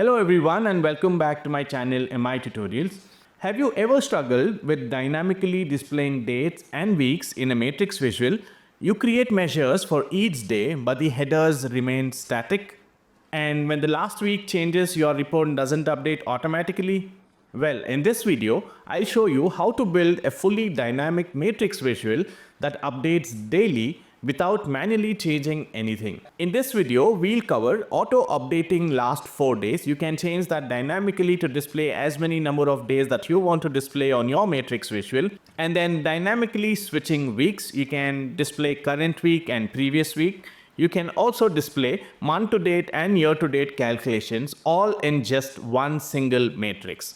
Hello everyone and welcome back to my channel MiTutorials. Have you ever struggled with dynamically displaying dates and weeks in a matrix visual? You create measures for each day but the headers remain static, and when the last week changes your report doesn't update automatically? Well, in this video, I'll show you how to build a fully dynamic matrix visual that updates daily without manually changing anything. In this video, we'll cover auto updating last 4 days. You can change that dynamically to display as many number of days that you want to display on your matrix visual. And then dynamically switching weeks, you can display current week and previous week. You can also display month to date and year to date calculations all in just one single matrix.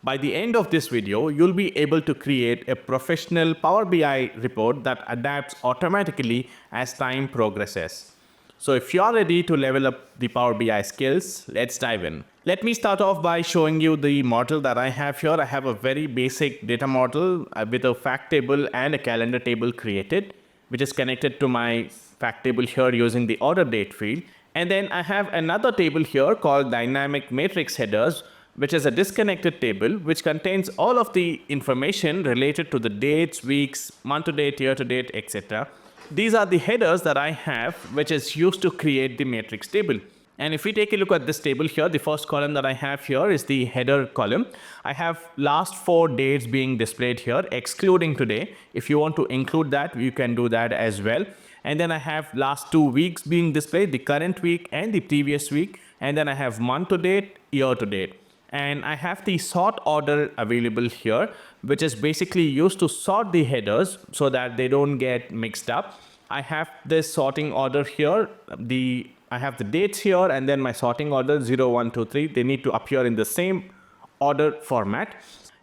By the end of this video, you'll be able to create a professional Power BI report that adapts automatically as time progresses. So if you're ready to level up the Power BI skills, let's dive in. Let me start off by showing you the model that I have here. I have a very basic data model with a fact table and a calendar table created, which is connected to my fact table here using the order date field. And then I have another table here called dynamic matrix headers, which is a disconnected table which contains all of the information related to the dates, weeks, month to date, year to date, etc. These are the headers that I have, which is used to create the matrix table. And if we take a look at this table here, the first column that I have here is the header column. I have last 4 dates being displayed here, excluding today. If you want to include that, you can do that as well. And then I have last 2 weeks being displayed, the current week and the previous week. And then I have month to date, year to date. And I have the sort order available here, which is basically used to sort the headers so that they don't get mixed up. I have this sorting order here. I have the dates here and then my sorting order 0, 1, 2, 3. They need to appear in the same order format.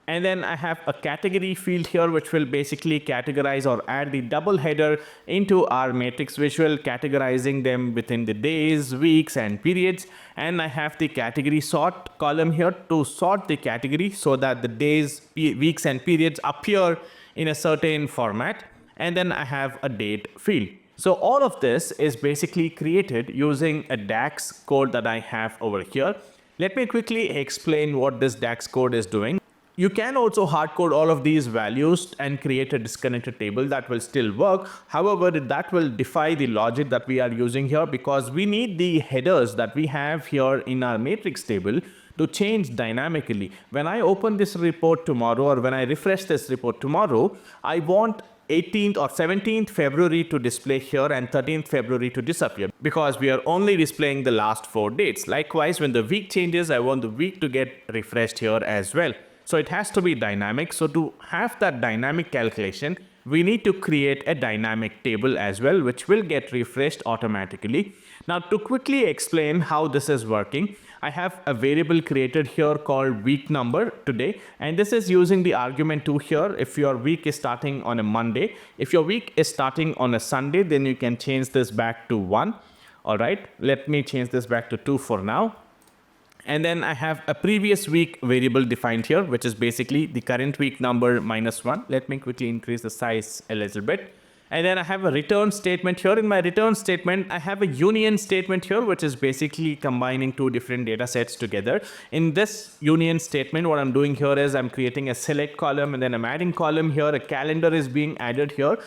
And then I have a category field here which will basically categorize or add the double header into our matrix visual, categorizing them within the days, weeks and periods. And I have the category sort column here to sort the category so that the days, weeks and periods appear in a certain format. And then I have a date field. So all of this is basically created using a DAX code that I have over here. Let me quickly explain what this DAX code is doing. You can also hardcode all of these values and create a disconnected table that will still work. However, that will defy the logic that we are using here because we need the headers that we have here in our matrix table to change dynamically. When I open this report tomorrow or when I refresh this report tomorrow, I want 18th or 17th February to display here and 13th February to disappear because we are only displaying the last 4 dates. Likewise, when the week changes, I want the week to get refreshed here as well. So it has to be dynamic. So to have that dynamic calculation, we need to create a dynamic table as well, which will get refreshed automatically. Now to quickly explain how this is working, I have a variable created here called week number today. And this is using the argument 2 here. If your week is starting on a Monday, if your week is starting on a Sunday, then you can change this back to 1. All right, let me change this back to 2 for now. And then I have a previous week variable defined here, which is basically the current week number minus 1. Let me quickly increase the size a little bit. And then I have a return statement here. In my return statement, I have a union statement here, which is basically combining 2 different data sets together. In this union statement, what I'm doing here is I'm creating a select column and then I'm adding column here. A calendar is being added here.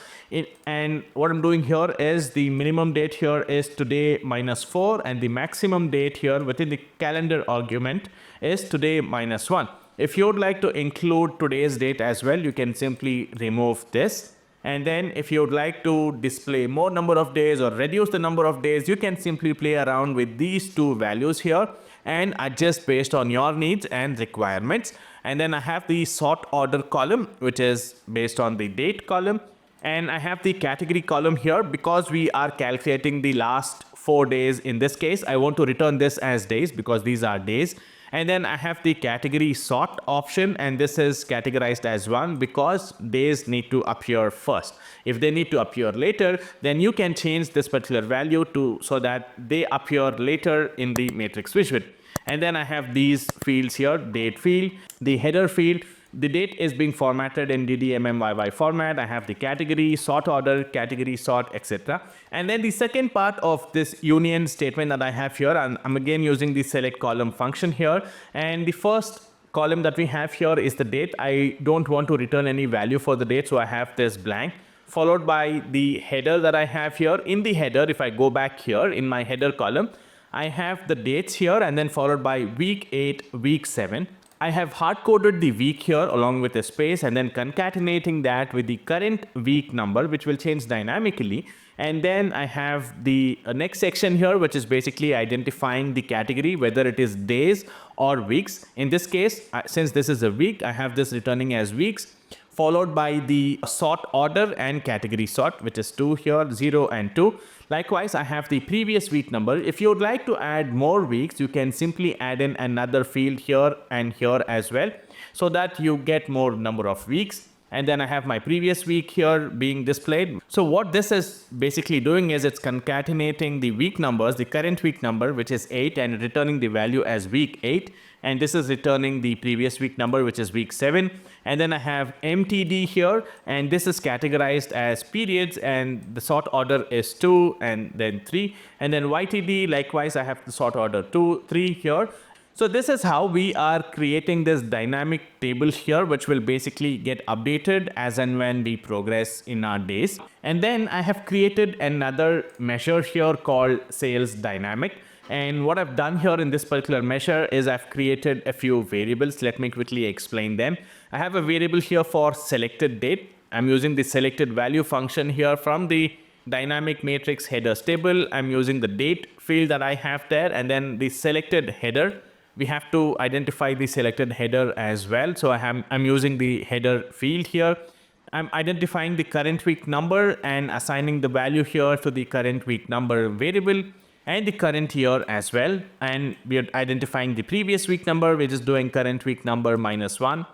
And what I'm doing here is the minimum date here is today minus 4 and the maximum date here within the calendar argument is today minus 1. If you would like to include today's date as well, you can simply remove this. And then if you would like to display more number of days or reduce the number of days, you can simply play around with these 2 values here and adjust based on your needs and requirements. And then I have the sort order column, which is based on the date column. And I have the category column here because we are calculating the last 4 days. In this case, I want to return this as days because these are days. And then I have the category sort option, and this is categorized as 1 because days need to appear first. If they need to appear later, then you can change this particular value to so that they appear later in the matrix visual. And then I have these fields here, date field, the header field, The date is being formatted in DDMMYY format. I have the category, sort order, category sort, etc. And then the second part of this union statement that I have here, and I'm again using the select column function here. And the first column that we have here is the date. I don't want to return any value for the date, so I have this blank, followed by the header that I have here. In the header, if I go back here in my header column, I have the dates here, and then followed by week 8, week 7. I have hard coded the week here along with a space, and then concatenating that with the current week number, which will change dynamically. And then I have the next section here, which is basically identifying the category, whether it is days or weeks. In this case, since this is a week, I have this returning as weeks, followed by the sort order and category sort, which is 2 here, 0 and 2. Likewise, I have the previous week number. If you would like to add more weeks, you can simply add in another field here and here as well, so that you get more number of weeks. And then I have my previous week here being displayed. So what this is basically doing is it's concatenating the week numbers, the current week number, which is 8, and returning the value as week 8. And this is returning the previous week number, which is week 7. And then I have MTD here, and this is categorized as periods, and the sort order is 2 and then 3. And then YTD, likewise, I have the sort order 2, 3 here. So this is how we are creating this dynamic table here, which will basically get updated as and when we progress in our days. And then I have created another measure here called sales dynamic. And what I've done here in this particular measure is I've created a few variables. Let me quickly explain them. I have a variable here for selected date. I'm using the selected value function here from the dynamic matrix headers table. I'm using the date field that I have there, and then the selected header. We have to identify the selected header as well. So I'm using the header field here. I'm identifying the current week number and assigning the value here to the current week number variable and the current year as well. And we are identifying the previous week number, which is doing current week number -1.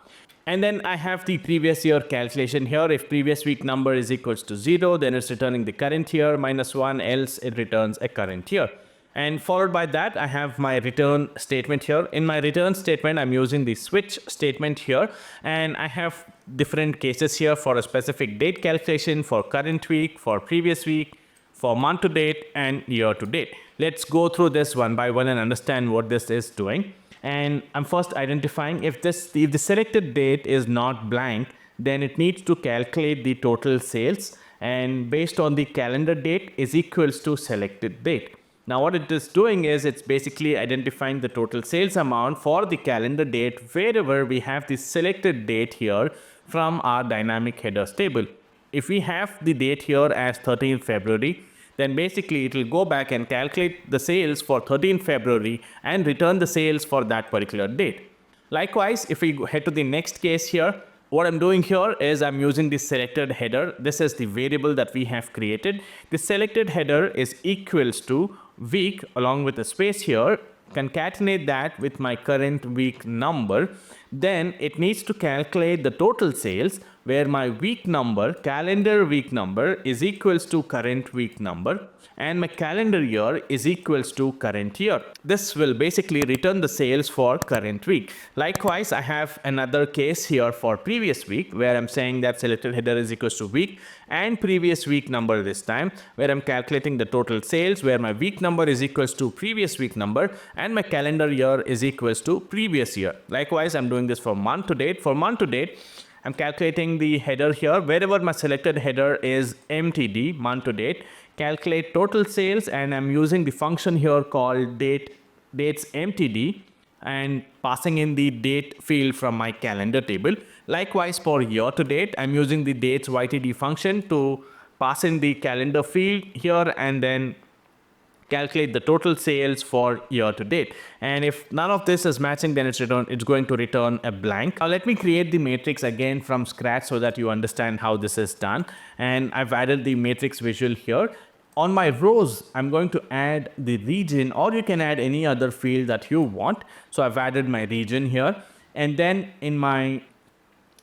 And then I have the previous year calculation here. If previous week number is equals to 0, then it's returning the current year -1, else it returns a current year. And followed by that, I have my return statement here. In my return statement, I'm using the switch statement here. And I have different cases here for a specific date calculation, for current week, for previous week, for month to date, and year to date. Let's go through this one by one and understand what this is doing. And I'm first identifying if the selected date is not blank, then it needs to calculate the total sales. And based on the calendar date is equals to selected date. Now what it is doing is it's basically identifying the total sales amount for the calendar date wherever we have the selected date here from our dynamic headers table. If we have the date here as 13th February, then basically it will go back and calculate the sales for 13th February and return the sales for that particular date. Likewise, if we head to the next case here, what I'm doing here is I'm using the selected header. This is the variable that we have created. The selected header is equals to week along with a space here. Concatenate that with my current week number. Then it needs to calculate the total sales where my week number, calendar week number, is equals to current week number, and my calendar year is equals to current year. This will basically return the sales for current week. Likewise, I have another case here for previous week where I'm saying that selected header is equals to week and previous week number this time, where I'm calculating the total sales where my week number is equals to previous week number and my calendar year is equals to previous year. Likewise, I'm doing this for month to date. For month to date, I'm calculating the header here wherever my selected header is MTD, month to date. Calculate total sales, and I'm using the function here called dates MTD and passing in the date field from my calendar table. Likewise, for year to date, I'm using the dates YTD function to pass in the calendar field here and then calculate the total sales for year to date. And if none of this is matching, then it's going to return a blank. Now let me create the matrix again from scratch so that you understand how this is done. And I've added the matrix visual here. On my rows, I'm going to add the region, or you can add any other field that you want. So I've added my region here. And then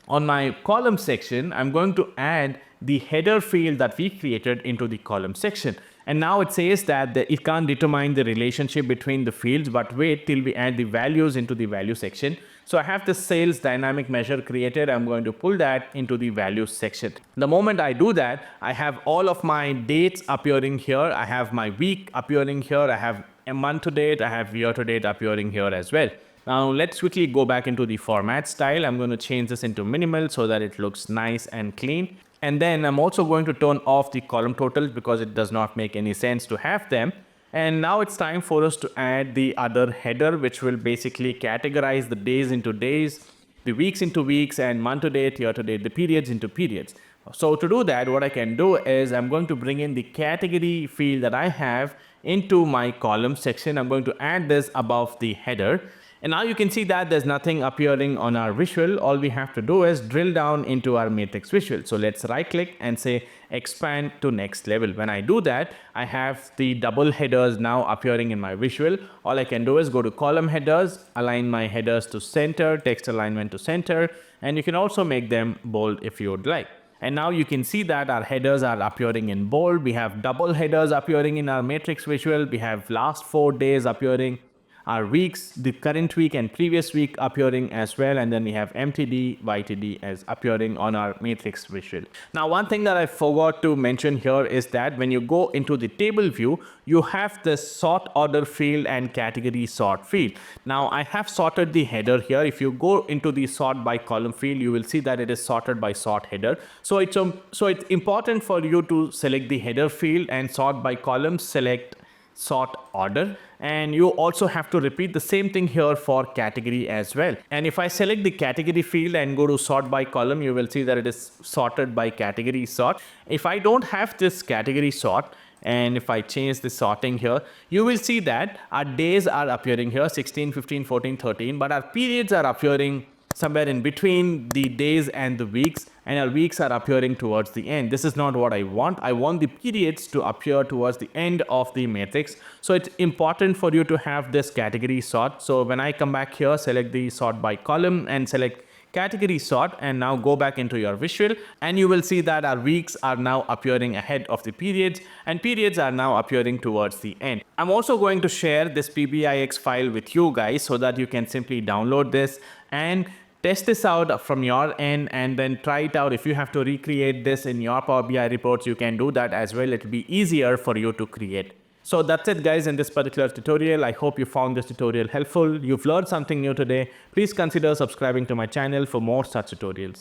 on my column section, I'm going to add the header field that we created into the column section. And now it says that it can't determine the relationship between the fields, but wait till we add the values into the value section. So I have the sales dynamic measure created. I'm going to pull that into the values section. The moment I do that, I have all of my dates appearing here. I have my week appearing here. I have a month to date. I have year to date appearing here as well. Now let's quickly go back into the format style. I'm going to change this into minimal so that it looks nice and clean. And then I'm also going to turn off the column totals because it does not make any sense to have them. And now it's time for us to add the other header, which will basically categorize the days into days, the weeks into weeks, and month to date, year to date, the periods into periods. So to do that, what I can do is I'm going to bring in the category field that I have into my column section. I'm going to add this above the header. And now you can see that there's nothing appearing on our visual. All we have to do is drill down into our matrix visual. So let's right click and say expand to next level. When I do that, I have the double headers now appearing in my visual. All I can do is go to column headers, align my headers to center, text alignment to center, and you can also make them bold if you would like. And now you can see that our headers are appearing in bold. We have double headers appearing in our matrix visual. We have last 4 days appearing, our weeks, the current week and previous week appearing as well, and then we have MTD YTD as appearing on our matrix visual. Now one thing that I forgot to mention here is that when you go into the table view, you have the sort order field and category sort field. Now I have sorted the header here. If you go into the sort by column field, you will see that it is sorted by sort header. So it's important for you to select the header field and sort by column, select sort order, and you also have to repeat the same thing here for category as well. And if I select the category field and go to sort by column, you will see that it is sorted by category sort. If I don't have this category sort, and if I change the sorting here, you will see that our days are appearing here 16, 15, 14, 13, but our periods are appearing somewhere in between the days and the weeks, and our weeks are appearing towards the end. This is not what I want. I want the periods to appear towards the end of the matrix. So it's important for you to have this category sort. So when I come back here, select the sort by column and select category sort, and now go back into your visual, and you will see that our weeks are now appearing ahead of the periods, and periods are now appearing towards the end. I'm also going to share this PBIX file with you guys so that you can simply download this and test this out from your end, and then try it out. If you have to recreate this in your Power BI reports, you can do that as well. It will be easier for you to create. So that's it guys in this particular tutorial. I hope you found this tutorial helpful. You've learned something new today. Please consider subscribing to my channel for more such tutorials.